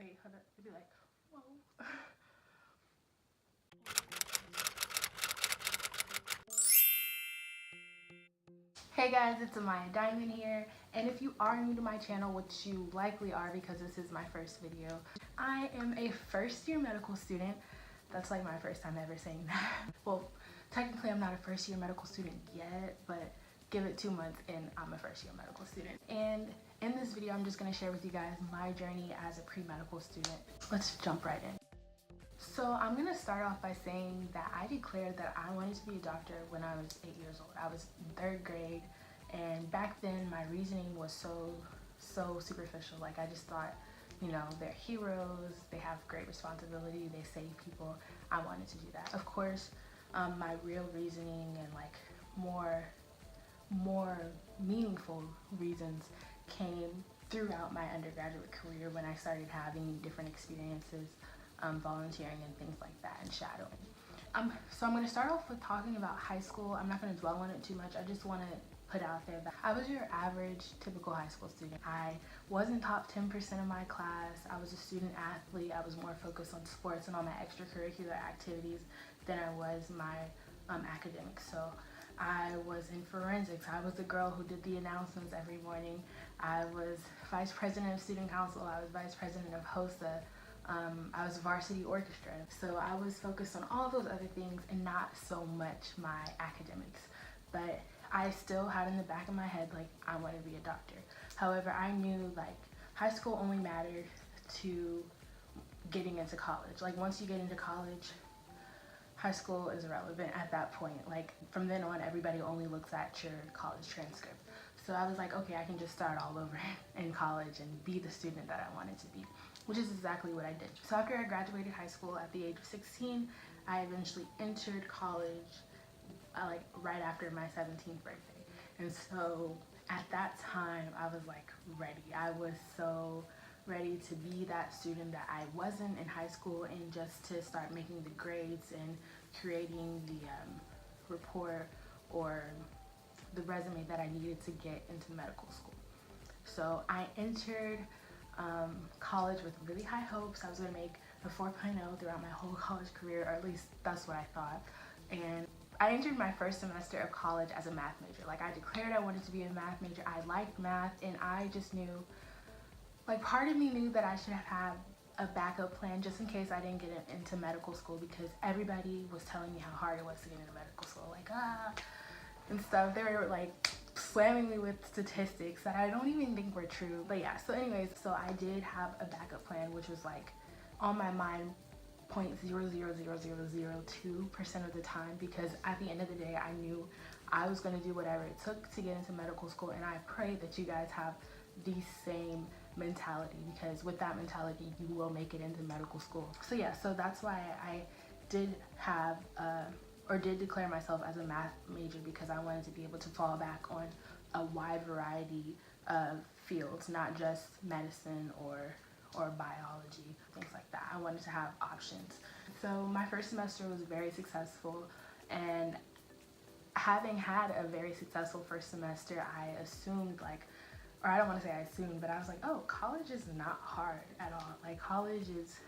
Wait, hold up. It'd be like, whoa. Hey guys, it's Amaya Diamond here, and if you are new to my channel, which you likely are because this is my first video, I am a first year medical student. That's like my first time ever saying that. Well, technically I'm not a first year medical student yet, but give it 2 months and I'm a first year medical student. And in this video, I'm just gonna share with you guys my journey as a pre-medical student. Let's jump right in. So I'm gonna start off by saying that I declared that I wanted to be a doctor when I was 8 years old. I was in 3rd grade, and back then my reasoning was so superficial. Like, I just thought, you know, they're heroes, they have great responsibility, they save people. I wanted to do that. Of course, my real reasoning and like more meaningful reasons came throughout my undergraduate career when I started having different experiences, volunteering and things like that, and shadowing. So I'm going to start off with talking about high school. I'm not going to dwell on it too much. I just want to put out there that I was your average typical high school student. I wasn't top 10% of my class. I was a student athlete. I was more focused on sports and all my extracurricular activities than I was my academics. So I was in forensics. I was the girl who did the announcements every morning. I was vice president of student council. I was vice president of HOSA. I was varsity orchestra. So I was focused on all those other things and not so much my academics. But I still had in the back of my head, like, I want to be a doctor. However, I knew, like, high school only mattered to getting into college. Like, once you get into college, high school is irrelevant at that point. Like, from then on, everybody only looks at your college transcript. So I was like, okay, I can just start all over in college and be the student that I wanted to be, which is exactly what I did. So after I graduated high school at the age of 16, I eventually entered college like right after my 17th birthday. And so at that time, I was like ready. I was so ready to be that student that I wasn't in high school, and just to start making the grades and creating the report or the resume that I needed to get into medical school. So I entered college with really high hopes. I was going to make a 4.0 throughout my whole college career, or at least that's what I thought. And I entered my first semester of college as a math major. Like, I declared I wanted to be a math major. I liked math, and I just knew, like, part of me knew that I should have had a backup plan just in case I didn't get into medical school, because everybody was telling me how hard it was to get into medical school, like, and stuff. They were like slamming me with statistics that I don't even think were true. But yeah, so anyways, so I did have a backup plan, which was like on my mind 0.00002% of the time, because at the end of the day, I knew I was going to do whatever it took to get into medical school. And I pray that you guys have the same mentality, because with that mentality, you will make it into medical school. So yeah, so that's why I did have did declare myself as a math major, because I wanted to be able to fall back on a wide variety of fields, not just medicine or biology, things like that. I wanted to have options. So my first semester was very successful, and having had a very successful first semester, I assumed, like, or I don't want to say I assumed, but I was like, oh, college is not hard at all. Like, college is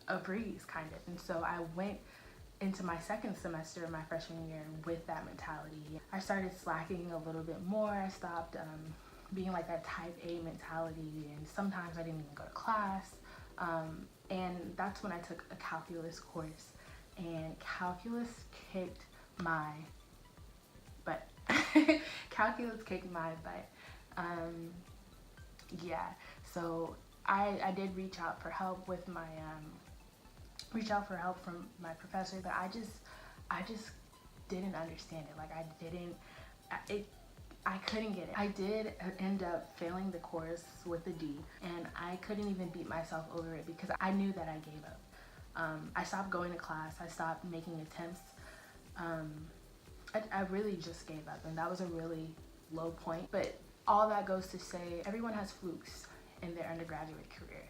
a breeze, kind of. And so I went into my second semester of my freshman year with that mentality. I started slacking a little bit more. I stopped being like that type A mentality, and sometimes I didn't even go to class. And that's when I took a calculus course, and calculus kicked my butt. Calculus kicked my butt. Yeah, so I did reach out for help with my from my professor, but I just didn't understand it. Like, I couldn't get it. I did end up failing the course with a D, and I couldn't even beat myself over it, because I knew that I gave up. I stopped going to class. I stopped making attempts. I really just gave up, and that was a really low point. But all that goes to say, everyone has flukes in their undergraduate career.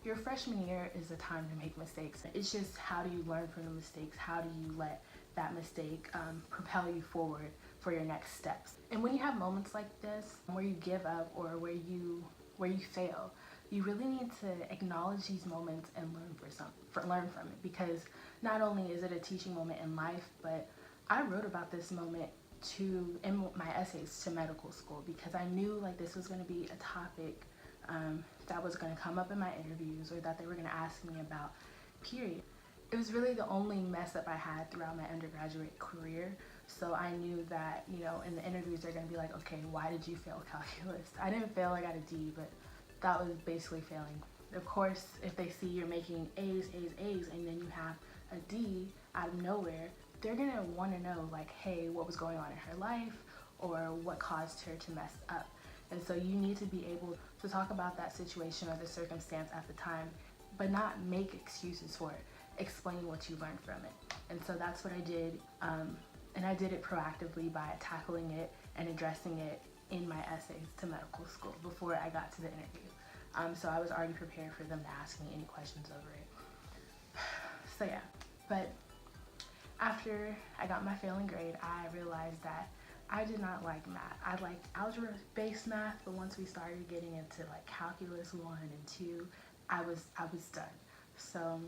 Your freshman year is a time to make mistakes. It's just, how do you learn from the mistakes? How do you let that mistake propel you forward for your next steps? And when you have moments like this, where you give up or where you fail, you really need to acknowledge these moments and learn from it, because not only is it a teaching moment in life, but I wrote about this moment in my essays to medical school, because I knew like this was going to be a topic that was going to come up in my interviews, or that they were going to ask me about, period. It was really the only mess up I had throughout my undergraduate career. So I knew that, you know, in the interviews they're going to be like, okay, why did you fail calculus? I didn't fail, I got a D, but that was basically failing. Of course, if they see you're making A's, and then you have a D out of nowhere, they're going to want to know, like, hey, what was going on in her life, or what caused her to mess up. And so you need to be able to talk about that situation or the circumstance at the time, but not make excuses for it. Explain what you learned from it. And so that's what I did. And I did it proactively by tackling it and addressing it in my essays to medical school before I got to the interview. So I was already prepared for them to ask me any questions over it. So yeah, but after I got my failing grade, I realized that I did not like math. I liked algebra-based math, but once we started getting into like calculus 1 and 2, I was done. So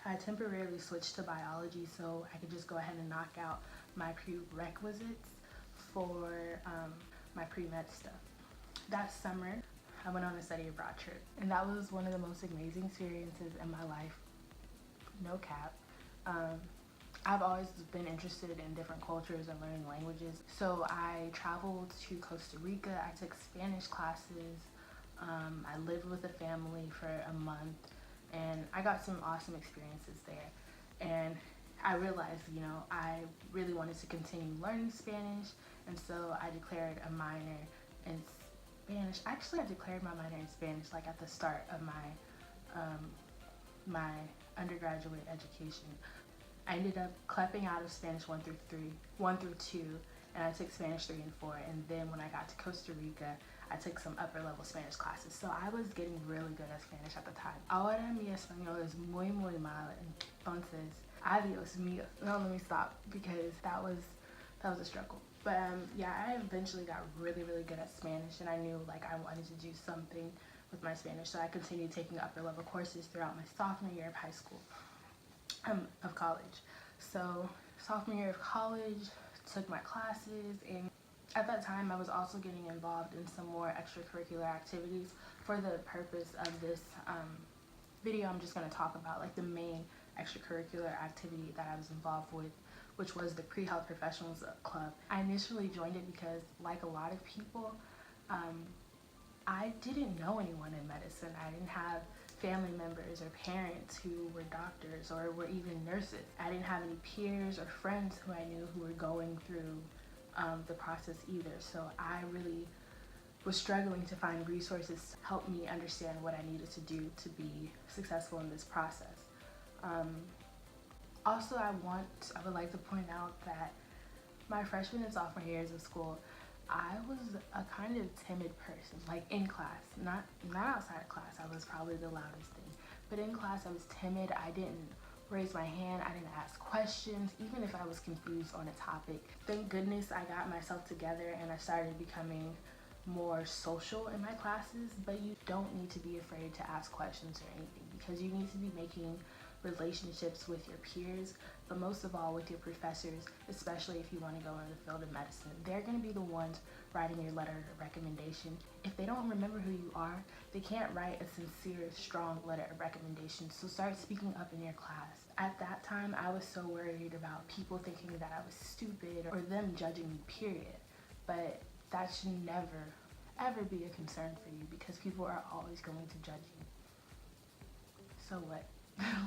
I temporarily switched to biology so I could just go ahead and knock out my prerequisites for my pre-med stuff. That summer, I went on a study abroad trip, and that was one of the most amazing experiences in my life. No cap. I've always been interested in different cultures and learning languages. So I traveled to Costa Rica. I took Spanish classes. I lived with a family for a month, and I got some awesome experiences there. And I realized, you know, I really wanted to continue learning Spanish, and so I declared a minor in Spanish. Actually, I declared my minor in Spanish like at the start of my undergraduate education. I ended up clapping out of Spanish 1 through 2, and I took Spanish 3 and 4. And then when I got to Costa Rica, I took some upper level Spanish classes. So I was getting really good at Spanish at the time. Ahora mi español es muy mal, entonces adiós mío. No, let me stop, because that was a struggle. But yeah, I eventually got really good at Spanish, and I knew like I wanted to do something with my Spanish. So I continued taking upper level courses throughout my sophomore year of high school. Of college. So sophomore year of college, took my classes, and at that time I was also getting involved in some more extracurricular activities. For the purpose of this video, I'm just going to talk about like the main extracurricular activity that I was involved with, which was the Pre-Health Professionals Club. I initially joined it because, like a lot of people, I didn't know anyone in medicine. I didn't have family members or parents who were doctors or were even nurses. I didn't have any peers or friends who I knew who were going through the process either. So I really was struggling to find resources to help me understand what I needed to do to be successful in this process. Also, I would like to point out that my freshman and sophomore years of school, I was a kind of timid person, like in class, not outside of class. I was probably the loudest thing, but in class I was timid. I didn't raise my hand. I didn't ask questions, even if I was confused on a topic. Thank goodness I got myself together and I started becoming more social in my classes, but you don't need to be afraid to ask questions or anything, because you need to be making relationships with your peers, but most of all with your professors, especially if you want to go into the field of medicine. They're going to be the ones writing your letter of recommendation. If they don't remember who you are, they can't write a sincere, strong letter of recommendation. So start speaking up in your class. At that time, I was so worried about people thinking that I was stupid or them judging me, period. But that should never, ever be a concern for you, because people are always going to judge you. So what?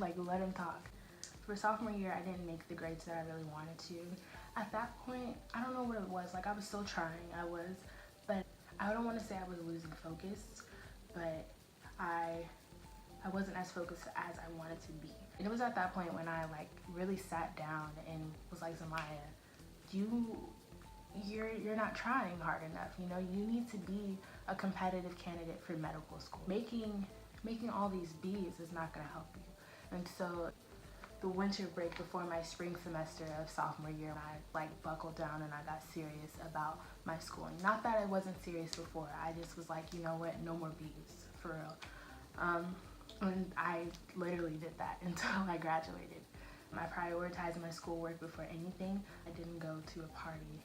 Like, let them talk. For sophomore year, I didn't make the grades that I really wanted to. At that point, I don't know what it was. Like, I was still trying. But I don't want to say I was losing focus, but I wasn't as focused as I wanted to be. And it was at that point when I like really sat down and was like, Zamaya, you're not trying hard enough. You know, you need to be a competitive candidate for medical school. Making all these B's is not going to help you. And so the winter break before my spring semester of sophomore year, I like buckled down and I got serious about my schooling. Not that I wasn't serious before. I just was like, you know what, no more B's for real. And I literally did that until I graduated. I prioritized my schoolwork before anything. I didn't go to a party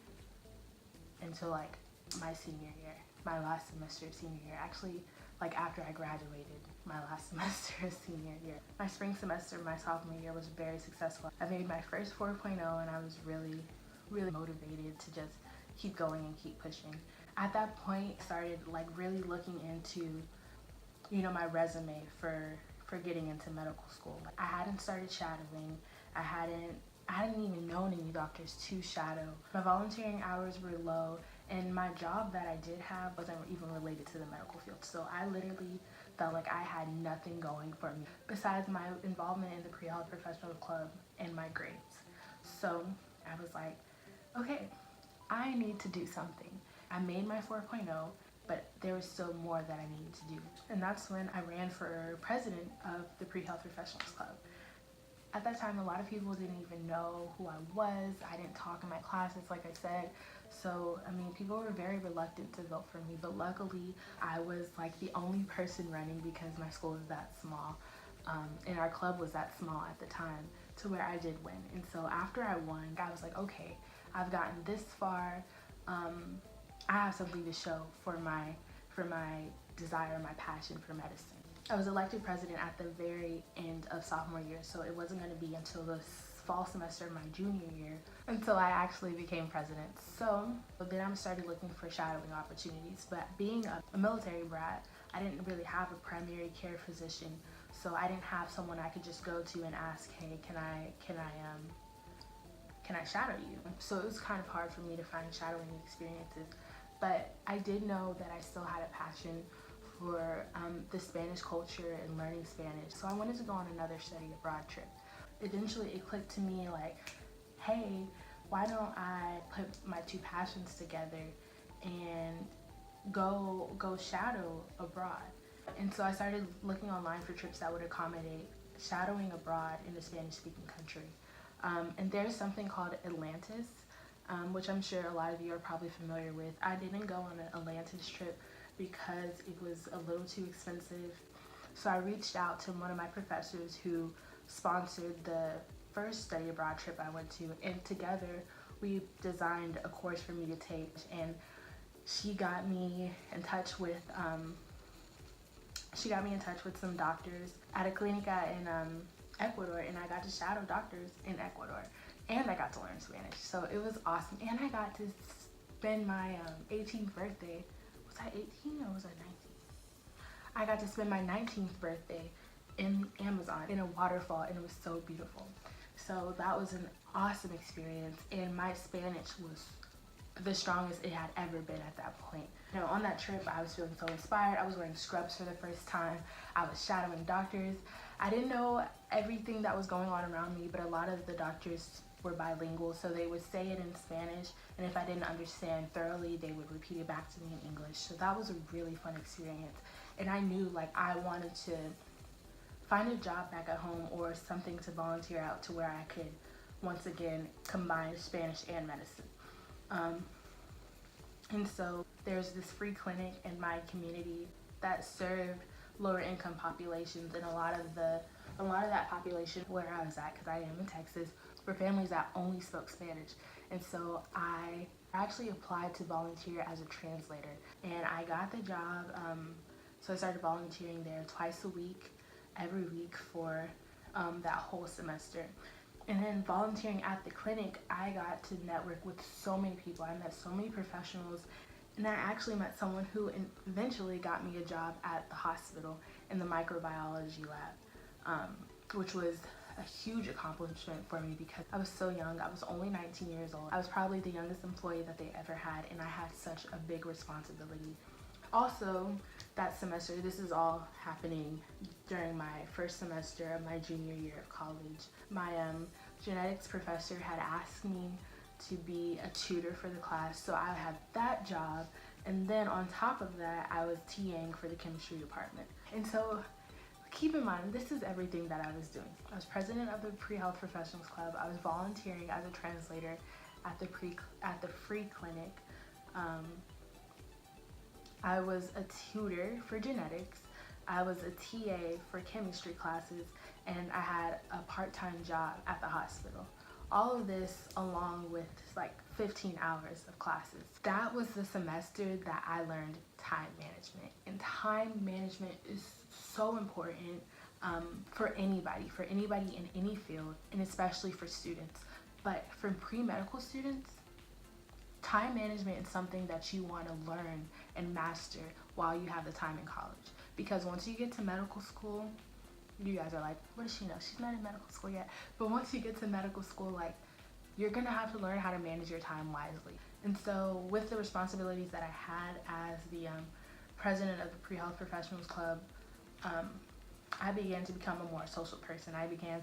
until like my senior year, my last semester of senior year. Actually, like after I graduated, my last semester of senior year. My spring semester, my sophomore year, was very successful. I made my first 4.0 and I was really motivated to just keep going and keep pushing. At that point, I started like really looking into, you know, my resume for getting into medical school. I hadn't started shadowing. I hadn't even known any doctors to shadow. My volunteering hours were low, and my job that I did have wasn't even related to the medical field. So I literally felt like I had nothing going for me besides my involvement in the pre-health professional club and my grades. So I was like, okay, I need to do something. I made my 4.0, but there was still more that I needed to do. And that's when I ran for president of the pre-health professionals club. At that time, a lot of people didn't even know who I was. I didn't talk in my classes, like I said. So, I mean, people were very reluctant to vote for me, but luckily I was like the only person running because my school is that small. And our club was that small at the time to where I did win. And so after I won, I was like, okay, I've gotten this far. I have something to show for my desire, my passion for medicine. I was elected president at the very end of sophomore year, so it wasn't going to be until the fall semester of my junior year until I actually became president. So then I started looking for shadowing opportunities, but being a military brat, I didn't really have a primary care physician, so I didn't have someone I could just go to and ask, hey, can I shadow you? So it was kind of hard for me to find shadowing experiences, but I did know that I still had a passion for the Spanish culture and learning Spanish. So I wanted to go on another study abroad trip. Eventually it clicked to me like, hey, why don't I put my two passions together and go shadow abroad? And so I started looking online for trips that would accommodate shadowing abroad in a Spanish-speaking country. And there's something called Atlantis, which I'm sure a lot of you are probably familiar with. I didn't go on an Atlantis trip because it was a little too expensive. So I reached out to one of my professors who sponsored the first study abroad trip I went to, and together we designed a course for me to take, and she got me in touch with some doctors at a clinica in Ecuador, and I got to shadow doctors in Ecuador, and I got to learn Spanish. So it was awesome, and I got to spend my 18th birthday. Was I 18 or was I 19? I got to spend my 19th birthday in Amazon in a waterfall, and it was so beautiful. So that was an awesome experience, and my Spanish was the strongest it had ever been at that point. You know, on that trip, I was feeling so inspired. I was wearing scrubs for the first time. I was shadowing doctors. I didn't know everything that was going on around me, but a lot of the doctors were bilingual, so they would say it in Spanish, and if I didn't understand thoroughly, they would repeat it back to me in English. So that was a really fun experience, and I knew like I wanted to find a job back at home or something to volunteer out to where I could once again combine Spanish and medicine. And so there's this free clinic in my community that served lower income populations, and a lot of that population where I was at, because I am in Texas, were families that only spoke Spanish. And so I actually applied to volunteer as a translator, and I got the job. So I started volunteering there twice a week, every week for that whole semester. And then volunteering at the clinic, I got to network with so many people. I met so many professionals, and I actually met someone who eventually got me a job at the hospital in the microbiology lab, which was a huge accomplishment for me because I was so young. I was only 19 years old. I was probably the youngest employee that they ever had, and I had such a big responsibility. Also, that semester, this is all happening during my first semester of my junior year of college. My genetics professor had asked me to be a tutor for the class, so I had that job, and then on top of that, I was TAing for the chemistry department. And so keep in mind, this is everything that I was doing. I was president of the Pre-Health Professionals Club. I was volunteering as a translator at the free clinic. I was a tutor for genetics. I was a TA for chemistry classes, and I had a part-time job at the hospital. All of this along with like 15 hours of classes. That was the semester that I learned time management. And time management is so important for anybody in any field, and especially for students. But for pre-medical students, time management is something that you want to learn and master while you have the time in college. Because once you get to medical school, you guys are like, what does she know? She's not in medical school yet. But once you get to medical school, like, you're gonna have to learn how to manage your time wisely. And so with the responsibilities that I had as the president of the Pre-Health Professionals Club, I began to become a more social person. I began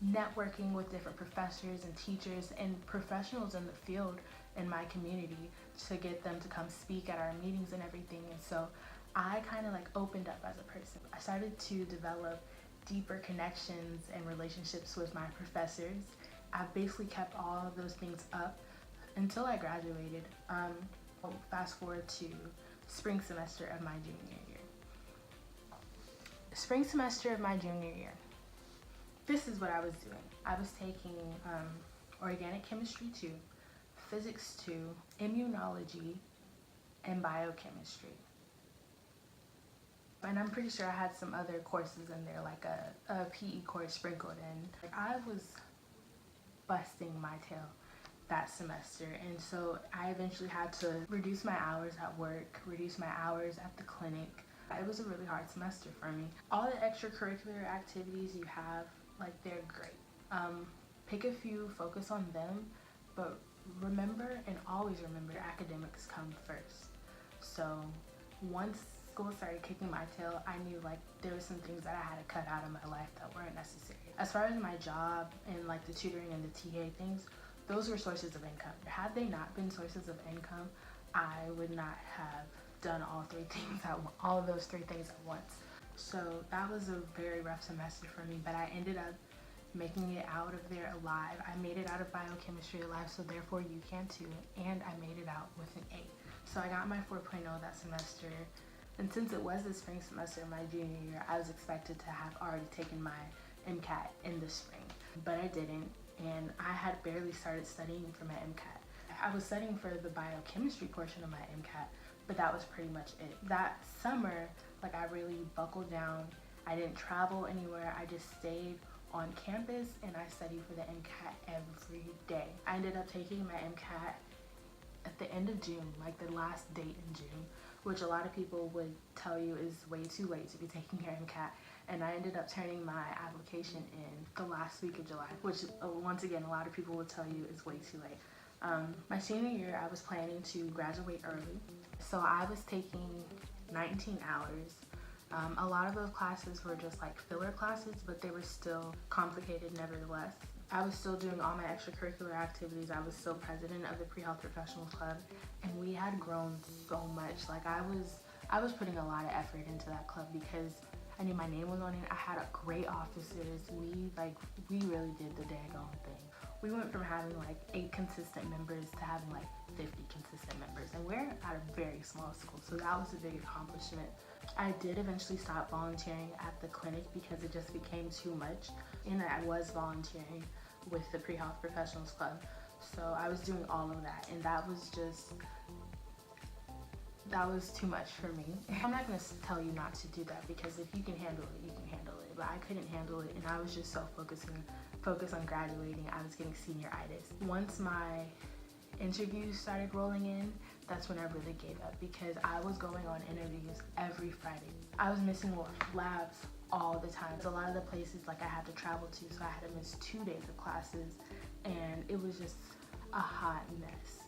networking with different professors and teachers and professionals in the field in my community to get them to come speak at our meetings and everything. And so I kind of like opened up as a person. I started to develop deeper connections and relationships with my professors. I basically kept all of those things up until I graduated. Fast forward to spring semester of my junior year. Spring semester of my junior year, this is what I was doing. I was taking organic chemistry 2, physics 2, immunology, and biochemistry. And I'm pretty sure I had some other courses in there, like a PE course sprinkled in. I was busting my tail that semester, and so I eventually had to reduce my hours at work, reduce my hours at the clinic. It was a really hard semester for me. All the extracurricular activities you have, like, they're great. Pick a few, focus on them, but remember and always remember academics come first. So once school started kicking my tail, I knew like there were some things that I had to cut out of my life that weren't necessary. As far as my job and like the tutoring and the TA things, those were sources of income. Had they not been sources of income, I would not have done all of those three things at once. So that was a very rough semester for me, but I ended up making it out of there alive. I made it out of biochemistry alive, so therefore you can too, and I made it out with an A. So I got my 4.0 that semester, and since it was the spring semester of my junior year, I was expected to have already taken my MCAT in the spring, but I didn't, and I had barely started studying for my MCAT. I was studying for the biochemistry portion of my MCAT, but that was pretty much it. That summer, like, I really buckled down. I didn't travel anywhere. I just stayed on campus and I studied for the MCAT every day. I ended up taking my MCAT at the end of June, like the last date in June, which a lot of people would tell you is way too late to be taking your MCAT. And I ended up turning my application in the last week of July, which once again, a lot of people would tell you is way too late. My senior year, I was planning to graduate early. So I was taking 19 hours. A lot of those classes were just like filler classes, but they were still complicated nevertheless. I was still doing all my extracurricular activities. I was still president of the Pre-Health Professionals Club, and we had grown so much. Like, I was putting a lot of effort into that club because I knew my name was on it. I had great officers. We really did the daggone thing. We went from having like 8 consistent members to having like 50 consistent members, and we're at a very small school, so that was a big accomplishment. I did eventually stop volunteering at the clinic because it just became too much, and I was volunteering with the Pre-Health Professionals Club, so I was doing all of that, and that was too much for me. I'm not going to tell you not to do that, because if you can handle it, you can handle it, but I couldn't handle it, and I was just so focused on graduating. I was getting senioritis. Once my interviews started rolling in, that's when I really gave up, because I was going on interviews every Friday. I was missing labs all the time. So a lot of the places like I had to travel to, so I had to miss 2 days of classes, and it was just a hot mess.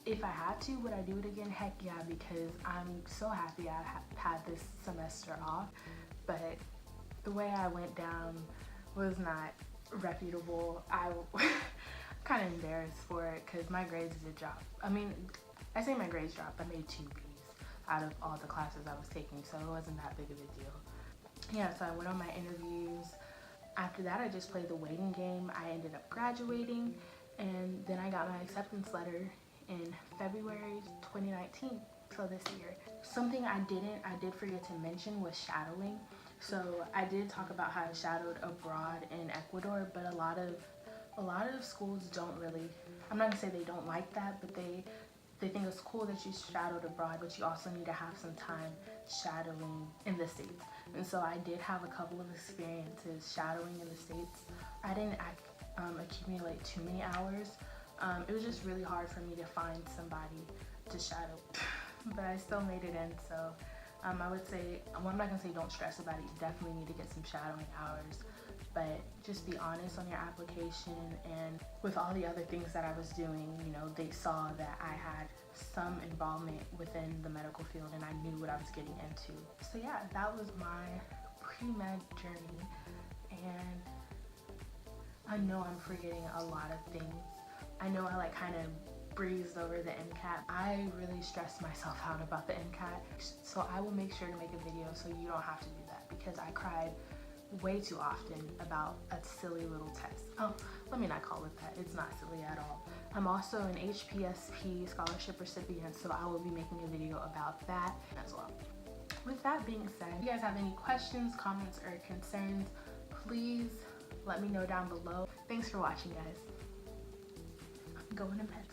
If I had to, would I do it again? Heck yeah, because I'm so happy I had this semester off, but the way I went down was not reputable. I'm kind of embarrassed for it because my grades did drop. I mean, I say my grades dropped. I made 2 B's out of all the classes I was taking, so it wasn't that big of a deal. Yeah, so I went on my interviews. After that, I just played the waiting game. I ended up graduating, and then I got my acceptance letter in February 2019. So this year, something I did forget to mention was shadowing. So I did talk about how I shadowed abroad in Ecuador, but a lot of schools don't really, I'm not gonna say they don't like that, but they think it's cool that you shadowed abroad, but you also need to have some time shadowing in the States. And so I did have a couple of experiences shadowing in the States. I didn't accumulate too many hours. It was just really hard for me to find somebody to shadow, but I still made it in. So I would say, well, I'm not gonna say don't stress about it. You definitely need to get some shadowing hours, but just be honest on your application. And with all the other things that I was doing, you know, they saw that I had some involvement within the medical field and I knew what I was getting into. So yeah, that was my pre-med journey, and I know I'm forgetting a lot of things. I know I like kind of breezed over the MCAT. I really stressed myself out about the MCAT, so I will make sure to make a video so you don't have to do that, because I cried way too often about a silly little test. Oh, let me not call it that. It's not silly at all. I'm also an HPSP scholarship recipient, so I will be making a video about that as well. With that being said, if you guys have any questions, comments, or concerns, please let me know down below. Thanks for watching, guys. I'm going to bed.